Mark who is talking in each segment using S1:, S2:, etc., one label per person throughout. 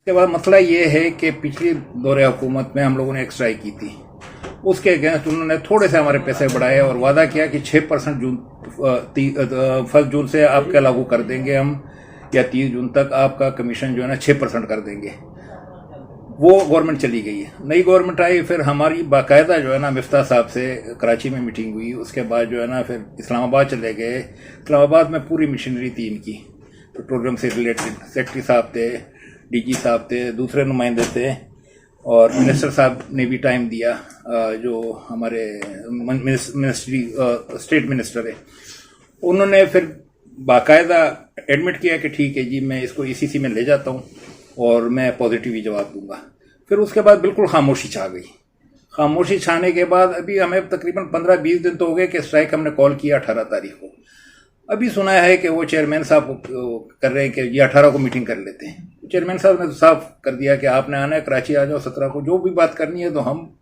S1: उसके बाद मसला ये है कि पिछली दौरे हुकूमत में हम लोगों ने एक स्ट्राइक की थी, उसके अगेंस्ट उन्होंने थोड़े से हमारे पैसे बढ़ाए और वादा किया कि 6% जून 1 जून से आपका लागू कर देंगे हम, या 30 जून तक आपका कमीशन जो है ना 6% कर देंगे। वो गवर्नमेंट चली गई है, नई गवर्नमेंट आई, फिर हमारी बाकायदा जो है ना मिफ्ता साहब से कराची में मीटिंग हुई, उसके बाद जो है ना फिर इस्लामाबाद चले गए। इस्लामाबाद में पूरी मशीनरी थी इनकी, पेट्रोलियम से रिलेटेड, सेक्रेटरी साहब थे, डीजी साहब थे, दूसरे नुमाइंदे थे, और मिनिस्टर साहब ने भी टाइम दिया, जो हमारे मिनिस्ट्री स्टेट मिनिस्टर है। उन्होंने फिर बाकायदा एडमिट किया कि ठीक है जी, मैं इसको ईसीसी में ले जाता हूँ और मैं पॉजिटिव ही जवाब दूंगा। फिर उसके बाद बिल्कुल खामोशी छा गई। खामोशी छाने के बाद अभी हमें तकरीबन 15-20 दिन तो हो गए कि स्ट्राइक हमने कॉल किया 18 तारीख को। अभी सुना है कि वो चेयरमैन साहब कर रहे हैं कि ये 18 को मीटिंग कर लेते हैं। चेयरमैन साहब ने तो साफ कर दिया कि आपने आना है, कराची आ जाओ 17 को, जो भी बात करनी है। तो हम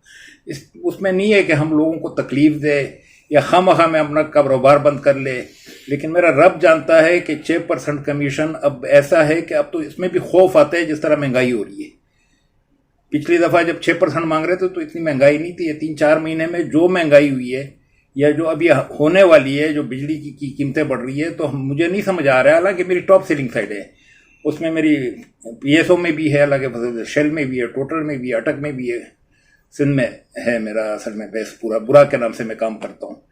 S1: उसमें नहीं है कि हम लोगों को तकलीफ दे या खामखा में अपना कारोबार बंद कर ले, लेकिन मेरा रब जानता है कि 6% कमीशन अब ऐसा है कि अब तो इसमें भी खौफ आता है, जिस तरह महंगाई हो रही है। पिछली दफा जब 6% मांग रहे थे तो इतनी महंगाई नहीं थी। 3-4 महीने में जो महंगाई हुई है या जो अभी होने वाली है, जो बिजली की कीमतें बढ़ रही है, तो मुझे नहीं समझ आ रहा है। हालांकि मेरी टॉप सेलिंग साइड है, उसमें मेरी पीएसओ में भी है, हालांकि शेल में भी है, टोटल में भी है, अटक में भी है, सिंध में है मेरा असल में बेस पूरा बुरा के नाम से मैं काम करता हूँ।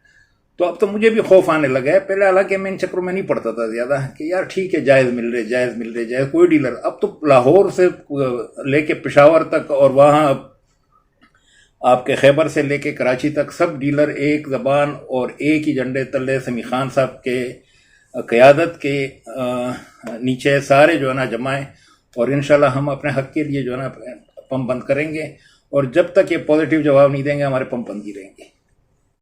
S1: तो अब तो मुझे भी खौफ आने लगा है। पहले हालांकि मैं इन चक्रों में नहीं पड़ता था ज्यादा कि यार ठीक है, जायज मिल रहे कोई डीलर। अब तो लाहौर से लेके पेशावर तक और वहां आपके खैबर से लेके कराची तक सब डीलर एक जबान और एक ही झंडे तले समी खान साहब के क़यादत के नीचे सारे जो है ना जमाएं, और इंशाल्लाह हम अपने हक के लिए जो है ना पंप बंद करेंगे। और जब तक ये पॉजिटिव जवाब नहीं देंगे, हमारे पंप बंद ही रहेंगे।